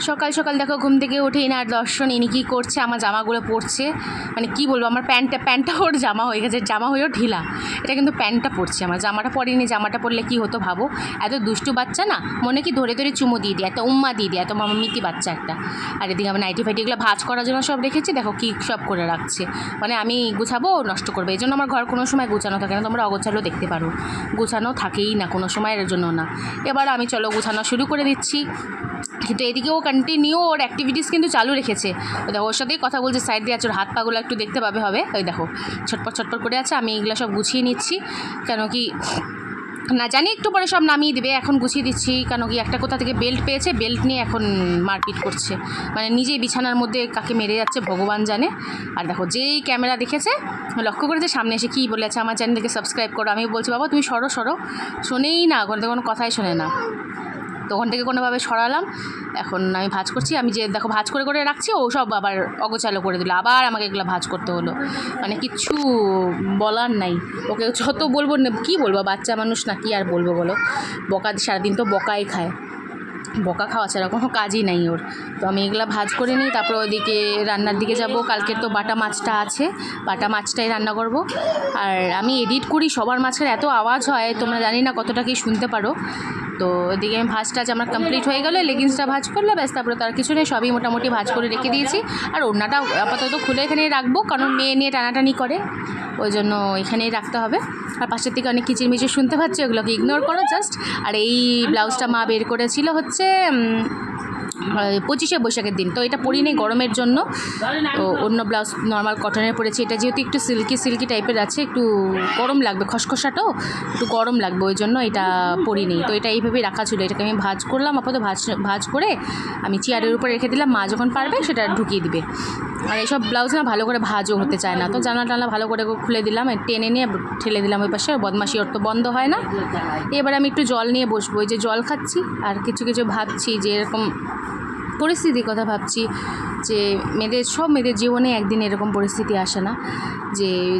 সকাল সকাল দেখো ঘুম থেকে উঠেই না আর দর্শন ইনি কী করছে, আমার জামাগুলো পরছে। মানে কি বলবো, আমার প্যান্টটা ওর জামা হয়ে গেছে, জামা হয়েও ঢিলা। এটা কিন্তু প্যান্টটা পরছে, আমার জামাটা পরিনি। জামাটা পরলে কি হতো ভাবো, এত দুষ্টু বাচ্চা না, মনে কি ধরে ধরে চুমো দিয়ে দিই, এত উম্মা দিয়ে দিই, এত মামিতি বাচ্চা একটা। আর এদিকে আমার নাইটি ফাইটিগুলো ভাঁজ করার জন্য সব রেখেছি, দেখো কী সব করে রাখছে। মানে আমি গুছাবো নষ্ট করবে, এই জন্য আমার ঘর কোনো সময় গুছানো থাকে না, তোমরা অগোছালো দেখতে পারো, গুছানো থাকেই না কোনো সময়ের জন্য না। এবার আমি চলো গুছানো শুরু করে দিচ্ছি। কিন্তু এদিকে ও কন্টিনিউ ওর অ্যাক্টিভিটিস কিন্তু চালু রেখেছে। ওই দেখো ওর সাথেই কথা বলছে, সাইড দিয়ে আছে, ওর হাত পাগুলো একটু দেখতে পাবে হবে। ওই দেখো ছটপট ছটপট করে আছে। আমি এগুলো সব গুছিয়ে নিচ্ছি, কেন কি না জানি একটু পরে সব নামিয়ে দেবে, এখন গুছিয়ে দিচ্ছি। কেন কি একটা কোথা থেকে বেল্ট পেয়েছে, বেল্ট নিয়ে এখন মারপিট করছে, মানে নিজেই বিছানার মধ্যে কাকে মেরে যাচ্ছে ভগবান জানে। আর দেখো যেই ক্যামেরা দেখেছে, লক্ষ্য করেছে, সামনে এসে কী বলেছে, আমার চ্যানেলকে সাবস্ক্রাইব করো। আমি বলছি বাবা তুমি সরো সরো, শোনেই না, কোনো কথাই শোনে না। তো ওখান থেকে কোনোভাবে সরালাম। এখন আমি ভাঁজ করছি, আমি যে দেখো ভাঁজ করে করে রাখছি, ও সব আবার অগোছালো করে দিল, আবার আমাকে এগুলো ভাঁজ করতে হলো। মানে কিচ্ছু বলার নাই, ওকে যত বলবো না, কী বলবো, বাচ্চা মানুষ না, কি আর বলবো বলো। বকা সারাদিন তো বকাই খায়, বকা খাওয়া ছাড়া কোনো কাজই নাই ওর। তো আমি এগুলো ভাঁজ করে নিই, তারপর ওইদিকে রান্নার দিকে যাব। কালকের তো বাটা মাছটা আছে, বাটা মাছটাই রান্না করব। আর আমি এডিট করি, সবার মাছের এত আওয়াজ হয়, তোমরা জানি না কতটা কি শুনতে পারো। তো ওইদিকে আমি ভাজটা আমার কমপ্লিট হয়ে গেলো, লেগিংসটা ভাজ করলে ব্যাস, তারপরে তার কিছু নেই, সবই মোটামুটি ভাজ করে রেখে দিয়েছি। আর ওড়নাটা আপাতত খুলে এখানেই রাখবো, কারণ মেয়ে নিয়ে টানাটানি করে, ওই জন্য এখানেই রাখতে হবে। আর পাশের থেকে অনেক কিচিরমিচির শুনতে পাচ্ছি, ওগুলোকে ইগনোর করো জাস্ট। আর এই ব্লাউজটা মা বের করেছিল হচ্ছে 25শে বৈশাখের দিন, তো এটা পরিনি গরমের জন্য। তো অন্য ব্লাউজ নর্মাল কটনের পরেছি, এটা যেহেতু একটু সিল্কি টাইপের আছে, একটু গরম লাগবে, খসখসাটাও একটু গরম লাগবে, ওই জন্য এটা পরিনি। তো এটা এইভাবেই রাখা ছিল, এটাকে আমি ভাজ করলাম, আপাতত ভাজ করে আমি চেয়ারের উপরে রেখে দিলাম, মা যখন পারবে সেটা ঢুকিয়ে দিবে। আর এইসব ব্লাউজ না ভালো করে ভাজও হতে চায় না, তো জানলা ভালো করে খুলে দিলাম, টেনে নিয়ে ঠেলে দিলাম ওই পাশে, বদমাশি ওর তো বন্ধ হয় না। এবার আমি একটু জল নিয়ে বসবো, ওই যে জল খাচ্ছি আর কিছু কিছু ভাবছি, যে এরকম পরিস্থিতির কথা ভাবছি, যে সব মেয়েদের জীবনে একদিন এরকম পরিস্থিতি আসে না,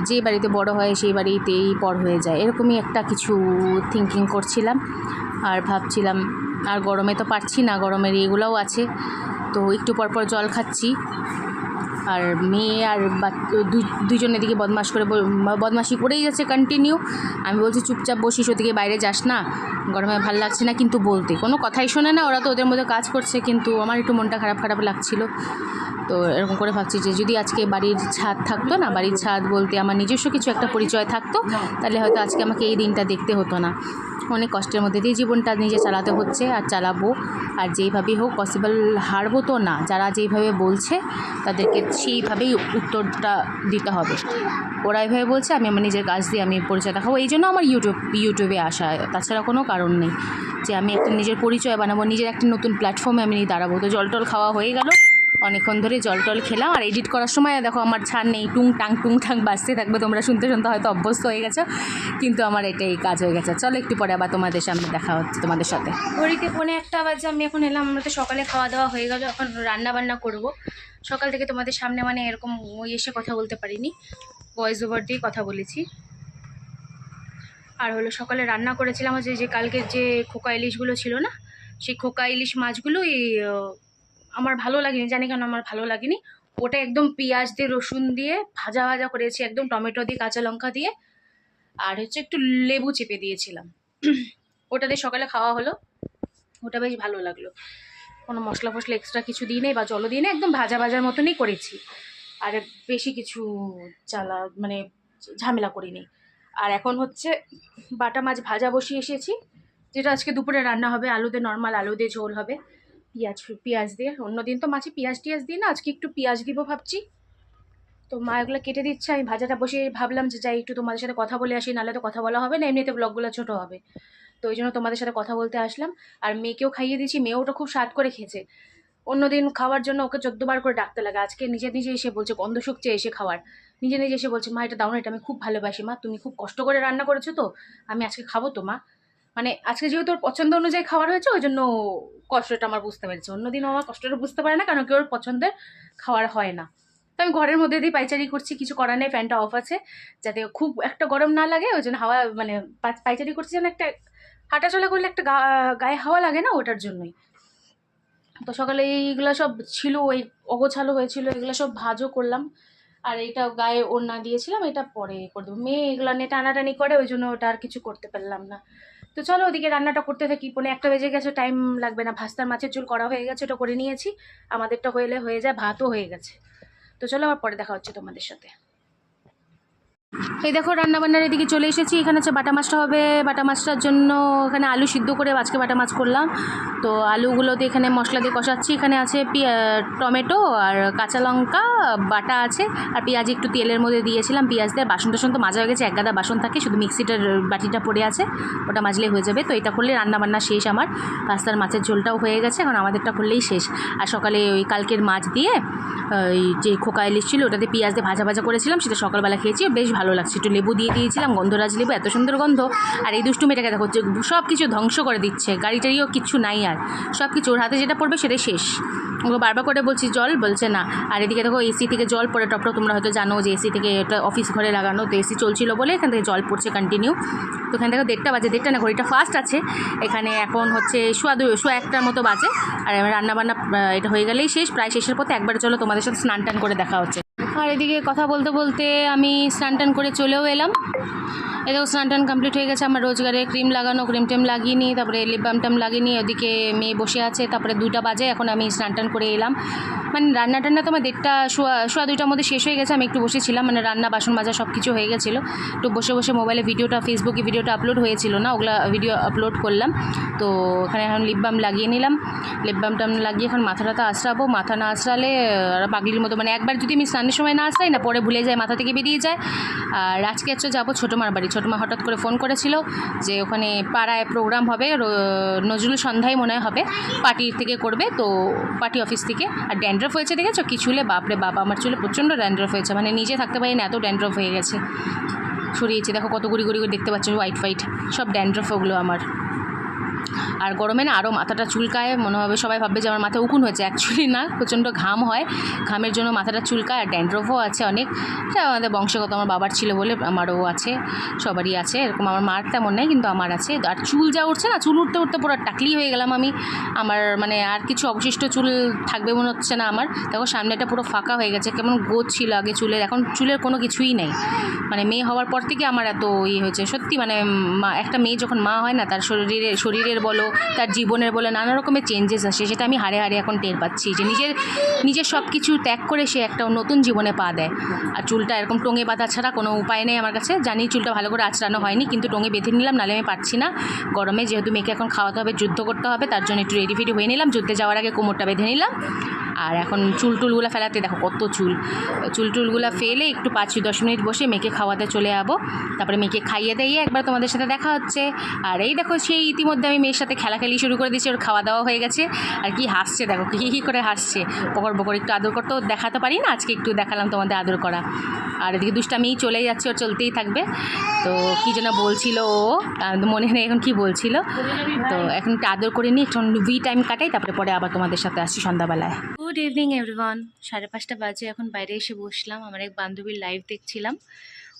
যে বাড়িতে বড় হয় সেই বাড়িতেই পর হয়ে যায়, এরকমই একটা কিছু থিঙ্কিং করছিলাম। আর ভাবছিলাম, আর গরমে তো পারছি না, গরমের এগুলোও আছে, তো একটু পর জল খাচ্ছি। আর মেয়ে আর দুজনের দিকে বদমাশি করেই যাচ্ছে কন্টিনিউ। আমি বলছি চুপচাপ বসিস, ওদিকে বাইরে যাস না, গরমে ভাল লাগছে না, কিন্তু বলতে কোনো কথাই শোনে না। ওরা তো ওদের মধ্যে কাজ করছে, কিন্তু আমার একটু মনটা খারাপ লাগছিল। তো এরকম করে ভাবছি যে যদি আজকে বাড়ির ছাদ থাকতো না, বাড়ির ছাদ বলতে আমার নিজস্ব কিছু একটা পরিচয় থাকতো, তাহলে হয়তো আজকে আমাকে এই দিনটা দেখতে হতো না। অনেক কষ্টের মধ্যে দিয়ে জীবনটা নিজে চালাতে হচ্ছে, আর চালাবো। আর যেইভাবেই হোক পসিবল, হারবো তো না, যারা যেইভাবে বলছে তাদেরকে সেইভাবেই উত্তরটা দিতে হবে। ওরা এইভাবে বলছে, আমি আমার নিজের কাজ দিয়ে আমি পরিচয় দেখাবো, এই জন্য আমার ইউটিউবে আসা, তাছাড়া কোনো কারণ নেই। যে আমি একটা নিজের পরিচয় বানাবো, নিজের একটা নতুন প্ল্যাটফর্মে আমি দাঁড়াবো। তো জল খাওয়া হয়ে গেল, অনেকক্ষণ ধরে জল খেলাম। আর এডিট করার সময় দেখো আমার ছাড় নেই, টুং টাং বাজতে থাকবে, তোমরা শুনতে হয়তো অভ্যস্ত হয়ে গেছো, কিন্তু আমার এটাই কাজ হয়ে গেছে। চলো একটু পরে আবার তোমাদের সামনে দেখা হচ্ছে তোমাদের সাথে। ঘড়িতে 1:45 বাজে, আমি এখন এলাম। আমরা তো সকালে খাওয়া দাওয়া হয়ে গেল, এখন রান্না বান্না করব। সকাল থেকে তোমাদের সামনে মানে এরকম ওই এসে কথা বলতে পারিনি, ভয়েস ওভার দিয়ে কথা বলেছি। আর হলো সকালে রান্না করেছিলাম যে কালকের যে খোকা ইলিশগুলো ছিল না, সেই খোকা ইলিশ মাছগুলো আমার ভালো লাগেনি, জানি কেন আমার ভালো লাগেনি। ওটা একদম পেঁয়াজ দিয়ে রসুন দিয়ে ভাজা করেছি, একদম টমেটো দিয়ে কাঁচা লঙ্কা দিয়ে, আর হচ্ছে একটু লেবু চেপে দিয়েছিলাম। ওটা দিয়ে সকালে খাওয়া হলো, ওটা বেশ ভালো লাগলো। কোনো মশলা এক্সট্রা কিছু দিই নেই বা জলও দিই নেই, একদম ভাজার মতনই করেছি। আর বেশি কিছু মানে ঝামেলা করিনি। আর এখন হচ্ছে বাটা মাছ ভাজা বসিয়ে এসেছি, যেটা আজকে দুপুরে রান্না হবে। নর্মাল আলু দিয়ে ঝোল হবে, পেঁয়াজ দিয়ে। অন্যদিন তো মাছে পেঁয়াজ দিই না, আজকে একটু পেঁয়াজ দিব ভাবছি। তো মা এগুলো কেটে দিচ্ছে, আমি ভাজাটা বসে ভাবলাম যে যাই একটু তোমাদের সাথে কথা বলে আসি, নাহলে তো কথা বলা হবে না, এমনিতে ব্লগগুলো ছোটো হবে। তো ওই জন্য তোমাদের সাথে কথা বলতে আসলাম। আর মেয়েকেও খাইয়ে দিয়েছি, মেয়েও ওটা খুব স্বাদ করে খেয়েছে। অন্যদিন খাওয়ার জন্য ওকে 14 বার করে ডাকতে লাগে, আজকে নিজে এসে বলছে, গন্ধ শুকছে এসে খাওয়ার, নিজে এসে বলছে মা এটা দাও না, এটা আমি খুব ভালোবাসি মা, তুমি খুব কষ্ট করে রান্না করেছো, তো আমি আজকে খাবো তো মা। মানে আজকে যেহেতু ওর পছন্দ অনুযায়ী খাবার হয়েছে, ওই জন্য কষ্টটা আমার বুঝতে পেরেছে। অন্যদিন আমার কষ্টটা বুঝতে পারে না, কারণ কি ওর পছন্দের খাবার হয় না। তো আমি ঘরের মধ্যে দিয়ে পাইচারি করছি, কিছু করার নেই, ফ্যানটা অফ আছে যাতে খুব একটা গরম না লাগে, ওই জন্য হাওয়া মানে পাইচারি করছি যেন একটা হাঁটাচলা করলে একটা গায়ে হাওয়া লাগে না, ওটার জন্যই। তো সকালে এইগুলো সব ছিল, ওই অগোছালো হয়েছিল, এগুলো সব ভাজও করলাম। আর এটা গায়ে ওড়না দিয়েছিলাম, এটা পরে করে দেবো। মেয়ে এগুলো নিয়ে টানাটানি করে, ওই জন্য ওটা আর কিছু করতে পারলাম না। তো চলো ওদিকে রান্নাটা করতে থাকি। 1:45 বেজে গেছে, টাইম লাগবে না। ভাস্তার মাছের ঝোল করা হয়ে গেছে, ওটা করে নিয়েছি। আমাদেরটা হয়ে যায়, ভাতও হয়ে গেছে। তো চলো আবার পরে দেখা হচ্ছে তোমাদের সাথে। এই দেখো রান্নাবান্নার এদিকে চলে এসেছি। এখানে হচ্ছে বাটা মাছটা হবে। বাটা মাছটার জন্য এখানে আলু সিদ্ধ করে আজকে বাটা মাছ করলাম। তো আলুগুলোতে এখানে মশলা দিয়ে কষাচ্ছি। এখানে আছে টমেটো আর কাঁচা লঙ্কা বাটা আছে, আর পেঁয়াজ একটু তেলের মধ্যে দিয়েছিলাম। পেঁয়াজ দিয়ে বাসন টাসন তো মাজা হয়ে গেছে, এক গাদা বাসন থাকে, শুধু মিক্সিটার বাটিটা পড়ে আছে, ওটা মাজলে হয়ে যাবে। তো এটা করলে রান্নাবান্না শেষ আমার। পাস্তার মাছের ঝোলটাও হয়ে গেছে, এখন আমাদেরটা করলেই শেষ। আর সকালে ওই কালকের মাছ দিয়ে ওই যে খোকা ইলিশ ছিল, ওটাতে পেঁয়াজ দিয়ে ভাজা ভাজা করেছিলাম, সেটা সকালবেলা খেয়েছি, বেশ ভালো লাগছে। একটু লেবু দিয়ে দিয়েছিলাম, গন্ধরাজ লেবু, এত সুন্দর গন্ধ। আর এই দুষ্টু মেয়েটাকে দেখো, সব কিছু ধ্বংস করে দিচ্ছে, গাড়ি টাড়িও কিচ্ছু নাই, আর সব কিছু ওর হাতে যেটা পড়বে সেটাই শেষ। ওকে বারবার করে বলছি জল, বলছে না। আর এদিকে দেখো এসি থেকে জল পড়ে টপটপ, তোমরা হয়তো জানো যে এসি থেকে, এটা অফিস ঘরে লাগানো, তো এসি চলছিল বলে এখান থেকে জল পড়ছে কন্টিনিউ। তো এখান থেকে 1:30 বাজে, 1:30 না, ঘড়িটা ফাস্ট আছে এখানে। এখন হচ্ছে সোয়া 1টার মতো বাজে। আর রান্নাবান্না এটা হয়ে গেলেই শেষ, প্রায় শেষের পথে। একবার চলো তোমাদের সাথে স্নান টান করে দেখা হচ্ছে। আর এদিকে কথা বলতে বলতে আমি স্নান টান করে চলেও এলাম। এটাও স্নান টান কমপ্লিট হয়ে গেছে আমার। রোজগারে ক্রিম লাগানো, ক্রিম টেম লাগিয়ে নিই, তারপরে লিপ বাম টাম লাগিয়ে নিই। ওদিকে মেয়ে বসে আছে, তারপরে 2টা বাজে, এখন আমি স্নান টান করে এলাম। মানে রান্না টান্না তো আমার 1:30 সোয়া 2টার মধ্যে শেষ হয়ে গেছে। আমি একটু বসেছিলাম, মানে রান্না বাসন মাজা সব কিছু হয়ে গেছিলো। একটু বসে বসে মোবাইলে ফেসবুকে ভিডিওটা আপলোড হয়েছিল না, ওগুলা ভিডিও আপলোড করলাম। তো এখানে এখন লিপ বাম লাগিয়ে নিলাম। লিপ বাম টাম লাগিয়ে এখন মাথাটা আঁচড়াবো। মাথা না আঁচড়ালে পাগলির মতো, মানে একবার যদি আমি স্নানের সময় না আঁচড়াই না, পরে ভুলে যায়, মাথা থেকে বেরিয়ে যায়। আর আজকে যাবো ছোটোমার বাড়ি। ছোটোমা হঠাৎ করে ফোন করেছিল যে ওখানে পাড়ায় প্রোগ্রাম হবে, নজরুল সন্ধ্যায় মনে হবে, পার্টির থেকে করবে, তো পার্টি অফিস থেকে। আর ড্যান্ড্রফ হয়েছে দেখেছো কি চুলে, বাপরে বাবা, আমার চুলে প্রচণ্ড ড্যান্ড্রফ হয়েছে, মানে নিজে থাকতে পারি না, এত ড্যান্ড্রফ হয়ে গেছে। সরিয়েছি দেখো, কত গুড়ি গুড়ি করে দেখতে পাচ্ছ, হোয়াইট সব ড্যান্ড্রফ ওগুলো আমার। আর গরমে না আরও মাথাটা চুলকায়, মনে হবে সবাই ভাববে যে আমার মাথা উকুন হয়েছে, অ্যাকচুয়ালি না, প্রচণ্ড ঘাম হয়, ঘামের জন্য মাথাটা চুলকায়। আর ড্যান্ড্রফও আছে অনেক, এটা আমাদের বংশগত, আমার বাবার ছিল বলে আমারও আছে, সবারই আছে এরকম। আমার মার তেমন নেই, কিন্তু আমার আছে। আর চুল যা উঠছে না, চুল উঠতে উঠতে পুরো টাকলি হয়ে গেলাম আমি। আমার মানে আর কিছু অবশিষ্ট চুল থাকবে মনে হচ্ছে না আমার। দেখো সামনেটা পুরো ফাঁকা হয়ে গেছে, কেমন গোছ ছিল আগে চুলের, এখন চুলের কোনো কিছুই নেই। মানে মেয়ে হওয়ার পর থেকে আমার এত হয়েছে সত্যি। মানে একটা মেয়ে যখন মা হয় না, তার শরীরের বলো, তার জীবনের বলে, নানা রকমের চেঞ্জেস আসে, সেটা আমি হাড়ে হাড়ে এখন টের পাচ্ছি, যে নিজের সব কিছু ত্যাগ করে সে একটা নতুন জীবনে পা দেয়। আর চুলটা এরকম টোঙে বাঁধা ছাড়া কোনো উপায় নেই আমার কাছে। জানি চুলটা ভালো করে আঁচড়ানো হয়নি, কিন্তু টোঙে বেঁধে নিলাম, নাহলে আমি পারছি না। গরমে যেহেতু মেয়েকে এখন খাওয়াতে হবে, যুদ্ধ করতে হবে, তার জন্য একটু রেডি ফেডি হয়ে নিলাম। যুদ্ধে যাওয়ার আগে কোমরটা বেঁধে নিলাম। আর এখন টুলগুলো ফেলাতে দেখো কত টুলগুলো ফেলে একটু 5-10 মিনিট বসে মেয়েকে খাওয়াতে চলে যাবো। তারপরে মেয়েকে খাইয়ে দিয়ে একবার তোমাদের সাথে দেখা হচ্ছে। আর এই দেখো সেই ইতিমধ্যে আমি মেয়ের সাথে খেলাখেলি শুরু করে দিয়েছি, ওর খাওয়া দাওয়া হয়ে গেছে। আর কি হাসছে দেখো, কী করে হাসছে, বকর একটু আদর করতেও দেখাতে পারি না, আজকে একটু দেখালাম তোমাদের আদর করা। আর এদিকে দুষ্টামিই চলেই যাচ্ছে, ওর চলতেই থাকবে। তো কী যেন বলছিল ও, মনে নেই এখন কি বলছিল। তো এখন একটু আদর করে নিই, একটু টাইম কাটাই, পরে আবার তোমাদের সাথে আসছি সন্ধ্যাবেলায়। গুড ইভিনিং এভরিওয়ান, 5:30 বাজে, এখন বাইরে এসে বসলাম। আমার এক বান্ধবীর লাইভ দেখছিলাম,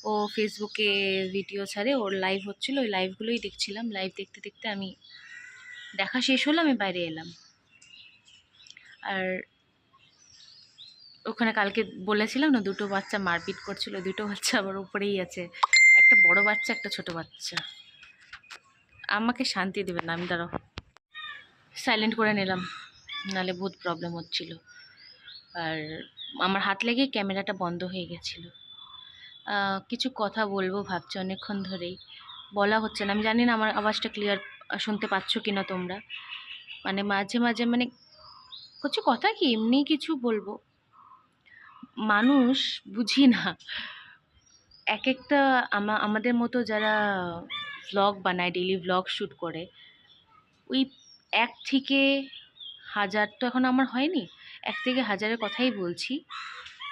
ও ফেসবুকে ভিডিও ছাড়ে, ওর লাইভ হচ্ছিল, ওই লাইভগুলোই দেখছিলাম। লাইভ দেখতে দেখতে আমি দেখা শেষ হলো, আমি বাইরে এলাম। আর ওখানে কালকে বলেছিলাম না, 2টো বাচ্চা মারপিট করছিল, 2টো বাচ্চা আবার উপরেই আছে, একটা বড় বাচ্চা, একটা ছোট বাচ্চা। আমাকে শান্তি দেবে না, আমি দাঁড়াও সাইলেন্ট করে নিলাম, নাহলে বহুত প্রবলেম হচ্ছিল। আর আমার হাত লেগে ক্যামেরাটা বন্ধ হয়ে গেছিল। কিছু কথা বলবো ভাবছি অনেকক্ষণ ধরেই, বলা হচ্ছে না। আমি জানি না আমার আওয়াজটা ক্লিয়ার শুনতে পাচ্ছ কিনা তোমরা। মানে মাঝে মাঝে মানে কিছু কথা কি এমনি কিছু বলবো, মানুষ বুঝি না, এক একটা আমাদের মতো যারা ভ্লগ বানায়, ডেইলি ভ্লগ শ্যুট করে, ওই 1 থেকে 1000 তো এখন আমার হয়নি, 1 থেকে 1000-এর কথাই বলছি।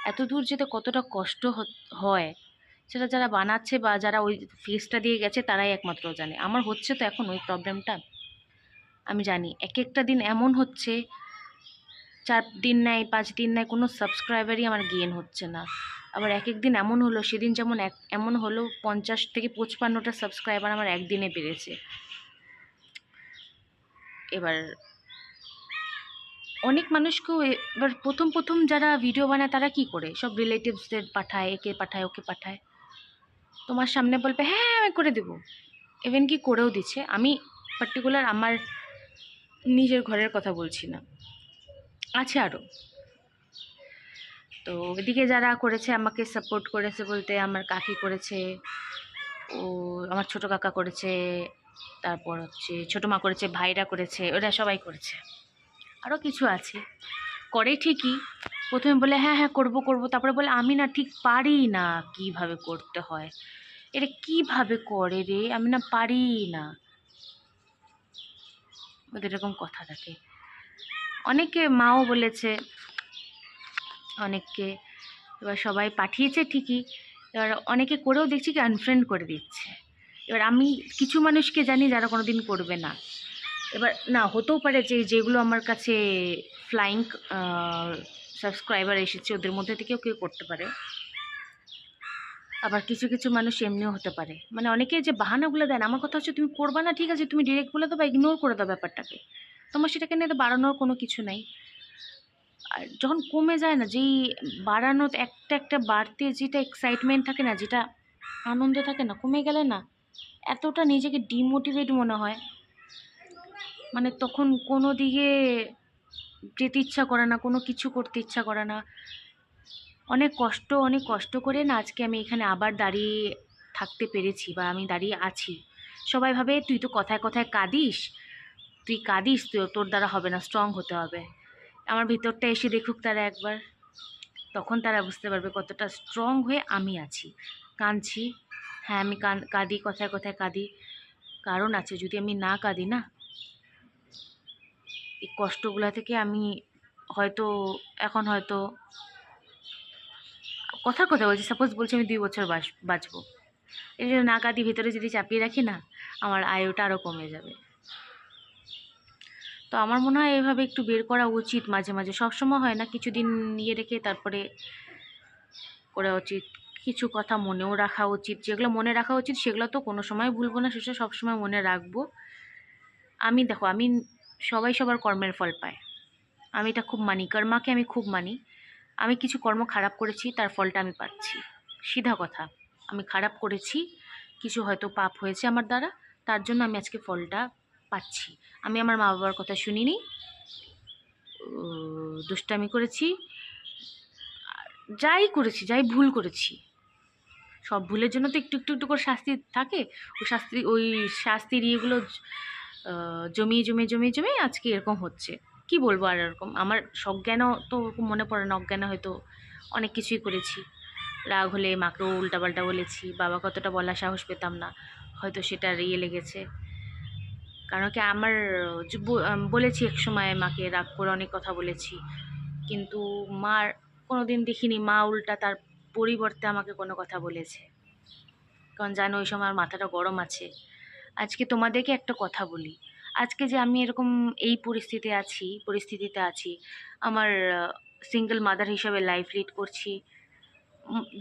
এত দূর যেতে কতটা কষ্ট হয়, সেটা যারা বানাচ্ছে বা যারা ওই ফেসটা দিয়ে গেছে তারাই একমাত্র জানে। আমার হচ্ছে তো এখন ওই প্রবলেমটা, আমি জানি। একটা দিন এমন হচ্ছে, 4 দিন নেয়, 5 দিন নেয়, কোনো সাবস্ক্রাইবারই আমার গেইন হচ্ছে না। আবার এক দিন এমন হলো, সেদিন যেমন এমন হলো 50 থেকে 55টা সাবস্ক্রাইবার আমার একদিনে বেড়েছে। এবার অনেক মানুষকেও এবার প্রথম প্রথম যারা ভিডিও বানায় তারা কি করে, সব রিলেটিভসদের পাঠায়, একে পাঠায় ওকে পাঠায়, তোমার সামনে বলবে হ্যাঁ আমি করে দেবো, ইভেন কি করেও দিচ্ছে। আমি পার্টিকুলার আমার নিজের ঘরের কথা বলছি না, আছে আরও। তো এদিকে যারা করেছে আমাকে সাপোর্ট করেছে বলতে আমার কাকি করেছে, ও আমার ছোট কাকা করেছে, তারপর হচ্ছে ছোটো মা করেছে, ভাইরা করেছে, ওরা সবাই করেছে, আরও কিছু আছে করে ঠিকই। প্রথমে বলে হ্যাঁ হ্যাঁ করবো করবো, তারপরে বলে আমি না ঠিক পারি না কিভাবে করতে হয়, এটা কিভাবে করে রে, আমি না পারি না, ওদের এরকম কথা থাকে। অনেকে মাও বলেছে অনেককে, এবার সবাই পাঠিয়েছে ঠিকই, এবার অনেকে করেও দেখছি কি আনফ্রেন্ড করে দিচ্ছে। এবার আমি কিছু মানুষকে জানি যারা কোনো দিন করবে না, এবার না হতেও পারে যে যেগুলো আমার কাছে ফ্লাইং সাবস্ক্রাইবার এসেছে ওদের মধ্যে থেকেও কেউ করতে পারে। আবার কিছু কিছু মানুষ এমনিও হতে পারে, মানে অনেকে যে বাহানাগুলো দেন, আমার কথা হচ্ছে তুমি করবা না ঠিক আছে, তুমি ডিরেক্ট বলে দাও বা ইগনোর করে দাও ব্যাপারটাকে, তোমার সেটাকে নিয়ে তো বাড়ানোর কোনো কিছু নাই। আর যখন কমে যায় না, যেই বাড়ানো একটা একটা বাড়তে যেটা এক্সাইটমেন্ট থাকে না, যেটা আনন্দ থাকে না, কমে গেলে না এতটা নিজেকে ডিমোটিভেট মনে হয়, মানে তখন কোনো দিকে যেতে ইচ্ছা করে না, কোনো কিছু করতে ইচ্ছা করে না। অনেক কষ্ট করে না আজকে আমি এখানে আবার দাঁড়িয়ে থাকতে পেরেছি, বা আমি দাঁড়িয়ে আছি। সবাই ভাবে তুই তো কথায় কথায় কাঁদিস, তুই কাঁদিস, তুই তোর দ্বারা হবে না, স্ট্রং হতে হবে। আমার ভিতরটা এসে দেখুক তারা একবার, তখন তারা বুঝতে পারবে কতটা স্ট্রং হয়ে আমি আছি। কাঁদছি, হ্যাঁ আমি কাঁদি, কথায় কথায় কাঁদি, কারণ আছে। যদি আমি না কাঁদি না, এই কষ্টগুলো থেকে আমি হয়তো এখন হয়তো কথার কথা বলছি, সাপোজ বলছি আমি 2 বছর বাঁচবো, এই জন্য না কাঁদি ভিতরে যদি চাপিয়ে রাখি না, আমার আয়ুটা আরও কমে যাবে। তো আমার মনে হয় এভাবে একটু বের করা উচিত মাঝে মাঝে, সবসময় হয় না, কিছুদিন নিয়ে রেখে তারপরে করা উচিত। কিছু কথা মনেও রাখা উচিত, যেগুলো মনে রাখা উচিত সেগুলো তো কোনো সময় ভুলবো না, সেটা সবসময় মনে রাখবো। আমি দেখো, আমি সবাই সবার কর্মের ফল পায়, আমি এটা খুব মানি, কর্মাকে আমি খুব মানি। আমি কিছু কর্ম খারাপ করেছি, তার ফলটা আমি পাচ্ছি, সিধা কথা। আমি খারাপ করেছি, কিছু হয়তো পাপ হয়েছে আমার দ্বারা, তার জন্য আমি আজকে ফলটা পাচ্ছি। আমি আমার মা বাবার কথা শুনিনি, দুষ্টামি করেছি, যাই করেছি, যাই ভুল করেছি, সব ভুলের জন্য তো একটু একটু একটু করে শাস্তি থাকে। ওই শাস্তির ইয়েগুলো জমিয়ে জমিয়ে জমিয়ে জমিয়ে আজকে এরকম হচ্ছে। কি বলবো আর, এরকম আমার সজ্ঞানও তো ওরকম মনে পড়ে না, অজ্ঞানে হয়তো অনেক কিছুই করেছি। রাগ হলে মাকেও উল্টাপাল্টা বলেছি, বাবাকে অতটা বলার সাহস পেতাম না, হয়তো সেটা ইয়ে লেগেছে। কারণ কি আমার বলেছি এক সময় মাকে, রাগ করে অনেক কথা বলেছি, কিন্তু মার কোনো দিন দেখিনি মা উল্টা তার পরিবর্তে আমাকে কোনো কথা বলেছে। কারণ জানো ওই সময় আমার মাথাটা গরম আছে। আজকে তোমাদেরকে একটা কথা বলি, আজকে যে আমি এরকম এই পরিস্থিতিতে আছি, আমার সিঙ্গেল মাদার হিসাবে লাইফ লিড করছি।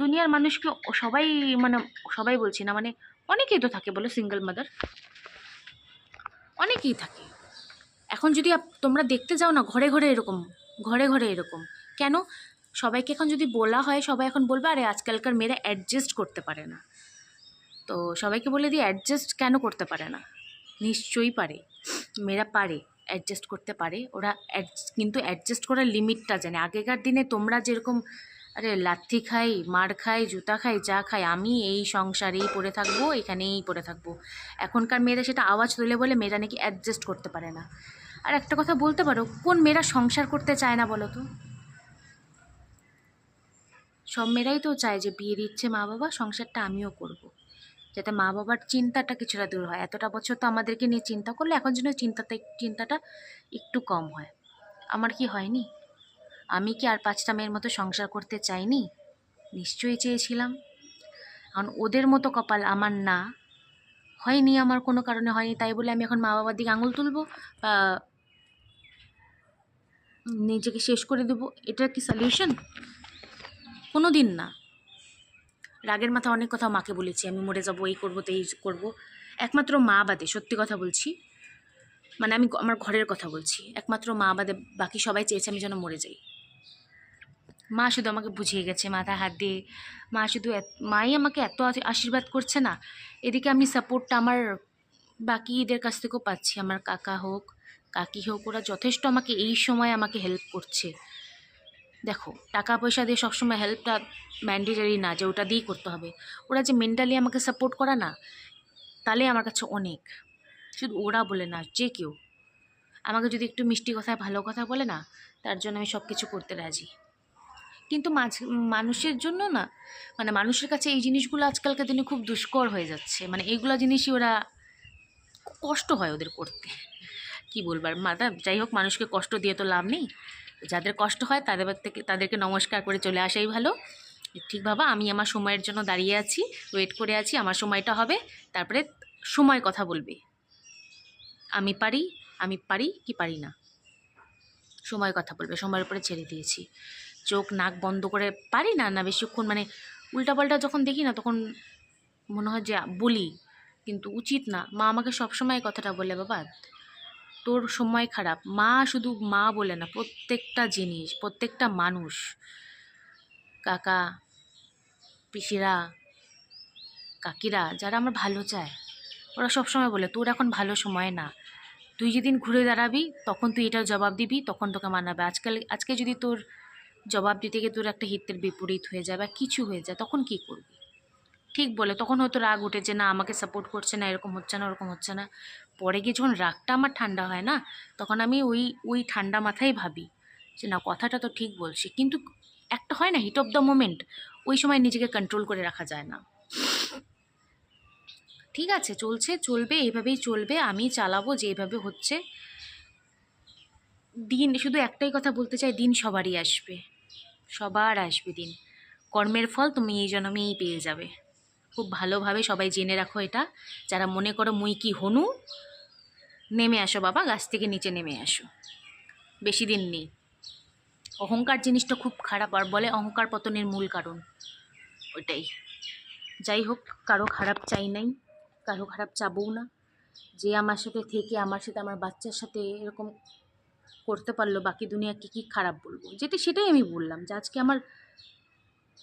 দুনিয়ার মানুষকে সবাই, মানে সবাই বলছি না, মানে অনেকেই তো থাকে বলো সিঙ্গেল মাদার, অনেকেই থাকে। এখন যদি তোমরা দেখতে যাও না, ঘরে ঘরে এরকম, ঘরে ঘরে এরকম কেন? সবাইকে এখন যদি বলা হয়, সবাই এখন বলবে আরে আজকালকার মেয়েরা অ্যাডজাস্ট করতে পারে না। তো সবাইকে বলে দিয়ে অ্যাডজাস্ট কেন করতে পারে না? নিশ্চয়ই পারে, মেয়েরা পারে, অ্যাডজাস্ট করতে পারে ওরা, কিন্তু অ্যাডজাস্ট করার লিমিটটা জানে। আগেকার দিনে তোমরা যেরকম আরে লাথি খাই, মার খাই, জুতা খাই, যা খাই, আমি এই সংসারেই পড়ে থাকবো, এখানেই পড়ে থাকবো, এখনকার মেয়েরা সেটা আওয়াজ তোলে বলে মেয়েরা নাকি অ্যাডজাস্ট করতে পারে না। আর একটা কথা বলতে পারো, কোন মেয়েরা সংসার করতে চায় না বলো তো? সব মেয়েরাই তো চায় যে বিয়ে দিচ্ছে মা বাবা, সংসারটা আমিও করব, যাতে মা বাবার চিন্তাটা কিছুটা দূর হয়। এতটা বছর তো আমাদেরকে নিয়ে চিন্তা করলে, এখন যেন চিন্তাটা একটু কম হয়। আমার কি হয়নি? আমি কি আর 5টা মেয়ের মতো সংসার করতে চাইনি? নিশ্চয়ই চেয়েছিলাম। এখন ওদের মতো কপাল আমার না, হয়নি, আমার কোনো কারণে হয়নি, তাই বলে আমি এখন মা বাবার দিকে আঙুল তুলবো বা নিজেকে শেষ করে দেবো? এটার কি সলিউশন? কোনো দিন না। রাগের মাথা অনেক কথা মাকে বলেছি, আমি মরে যাবো, এই করবো, তো এই করবো, একমাত্র মা বাদে, সত্যি কথা বলছি, মানে আমি আমার ঘরের কথা বলছি, একমাত্র মা বাদে বাকি সবাই চেয়েছে আমি যেন মরে যাই। মা শুধু আমাকে বুঝিয়ে গেছে মাথায় হাত দিয়ে, মা শুধু মাই আমাকে এত আশীর্বাদ করছে না, এদিকে আমি সাপোর্টটা আমার বাকিদের কাছ থেকেও পাচ্ছি। আমার কাকা হোক কাকি হোক, ওরা যথেষ্ট আমাকে এই সময় আমাকে হেল্প করছে। দেখো, টাকা পয়সা দিয়ে সবসময় হেল্পটা ম্যান্ডেটারি না যে ওটা দিয়েই করতে হবে, ওরা যে মেন্টালি আমাকে সাপোর্ট করা না, তাহলে আমার কাছে অনেক। শুধু ওরা বলে না, যে কেউ আমাকে যদি একটু মিষ্টি কথায় ভালো কথা বলে না, তার জন্য আমি সব কিছু করতে রাজি। কিন্তু মানুষের জন্য না, মানে মানুষের কাছে এই জিনিসগুলো আজকালকার দিনে খুব দুষ্কর হয়ে যাচ্ছে। মানে এইগুলো জিনিসই ওরা কষ্ট হয় ওদের করতে, কি বলবার মাথা। যাই হোক, মানুষকে কষ্ট দিয়ে তো লাভ নেই। যাদের কষ্ট হয় তাদেরকে নমস্কার করে চলে আসাই ভালো। ঠিক বাবা, আমি আমার সময়ের জন্য দাঁড়িয়ে আছি, ওয়েট করে আছি, আমার সময়টা হবে, তারপরে সময় কথা বলবে। আমি পারি কি পারি না, সময় কথা বলবে, সময়ের উপরে ছেড়ে দিয়েছি। চোখ নাক বন্ধ করে পারি না বেশিক্ষণ, মানে উল্টাপাল্টা যখন দেখি না তখন মনে হয় যে বলি, কিন্তু উচিত না। মা আমাকে সবসময় কথাটা বলে, বাবা তোর সময় খারাপ। মা শুধু মা বলে না, প্রত্যেকটা জিনিস, প্রত্যেকটা মানুষ, কাকা পিসিরা কাকিরা যারা আমার ভালো চায়, ওরা সবসময় বলে তোর এখন ভালো সময় না, তুই যেদিন ঘুরে দাঁড়াবি তখন তুই এটার জবাব দিবি, তখন তোকে মানাবে। আজকে যদি তোর জবাব দিতে গিয়ে তোর একটা হিতের বিপরীত হয়ে যায় বা কিছু হয়ে যায়, তখন কি করবি? ঠিক বলে, তখন হয়তো রাগ উঠে যে না আমাকে সাপোর্ট করছে না, এরকম হচ্ছে না ওরকম হচ্ছে না। পরে গিয়ে যখন রাগটা আমার ঠান্ডা হয় না, তখন আমি ওই ঠান্ডা মাথায় ভাবি যে না, কথাটা তো ঠিক বলছি, কিন্তু একটা হয় না হিট অফ দ্য মোমেন্ট, ওই সময় নিজেকে কন্ট্রোল করে রাখা যায় না। ঠিক আছে, চলবে, এইভাবেই চলবে, আমি চালাবো যেভাবে হচ্ছে। দিন, শুধু একটাই কথা বলতে চাই, দিন সবারই আসবে, সবার আসবে দিন। কর্মের ফল তুমি এই জন্মেই পেয়ে যাবে। খুব ভালোভাবে সবাই জেনে রাখো এটা। যারা মনে করো মুই কি হনু, নেমে আসো বাবা, গাছ থেকে নিচে নেমে আসো, বেশি দিন নেই। অহংকার জিনিসটা খুব খারাপ, আর বলে অহংকার পতনের মূল কারণ, ওইটাই। যাই হোক, কারো খারাপ চাই নাই, কারো খারাপ চাবও না। যে আমার সাথে থেকে আমার সাথে আমার বাচ্চার সাথে এরকম করতে পারলো, বাকি দুনিয়াকে কি খারাপ বলবো? সেটাই আমি বললাম যে আজকে আমার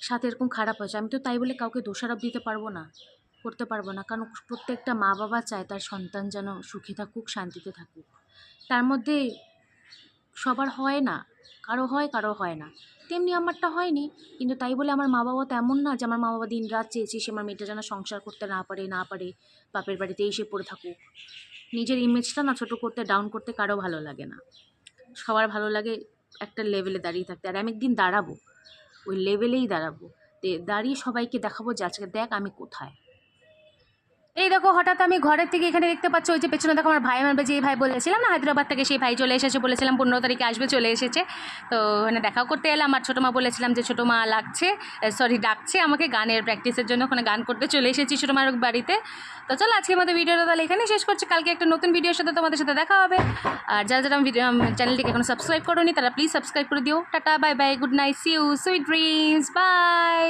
সাথে এরকম খারাপ হয়েছে, আমি তো তাই বলে কাউকে দোষারোপ দিতে পারবো না, করতে পারবো না। কারণ প্রত্যেকটা মা বাবা চায় তার সন্তান যেন সুখে থাকুক, শান্তিতে থাকুক। তার মধ্যে সবার হয় না, কারো হয় কারো হয় না, তেমনি আমারটা হয়নি। কিন্তু তাই বলে আমার মা বাবা তো এমন না যে আমার মা বাবা দিন রাত চেয়েছে সে আমার মেয়েটা যেন সংসার করতে না পারে, বাপের বাড়িতে এসে পড়ে থাকুক। নিজের ইমেজটা না ছোটো করতে, ডাউন করতে কারো ভালো লাগে না। সবার ভালো লাগে একটা লেভেলে দাঁড়িয়ে থাকতে। আর আমি একদিন দাঁড়াবো, ওই লেভেলেই দাঁড়াবো, দাঁড়িয়ে সবাইকে দেখাবো যে আজকে দেখ আমি কোথায়। এই দেখো, হঠাৎ আমি ঘরের থেকে এখানে দেখতে পাচ্ছি, ওই যে পেছনে দেখো আমার ভাই, আমার যে ভাই বলেছিলাম না হায়দ্রাবাদ থেকে, সেই ভাই চলে এসেছে, বলেছিলাম 15 তারিখে আসবে, চলে এসেছে। তো ওখানে দেখাও করতে এলাম। আর ছোটো মা বলেছিলাম যে ছোটো মা ডাকছে আমাকে গানের প্র্যাকটিসের জন্য, ওখানে গান করতে চলে এসেছি ছোটো মার বাড়িতে। তো চলো আজকের মতো ভিডিওটা তাহলে এখানে শেষ করছি, কালকে একটা নতুন ভিডিওর সাথে তোমাদের সাথে দেখা হবে। আর যারা চ্যানেলটিকে এখনো সাবস্ক্রাইব করোনি তারা প্লিজ সাবস্ক্রাইব করে দিও। Ta ta, bye bye, good night, see you, sweet dreams, by.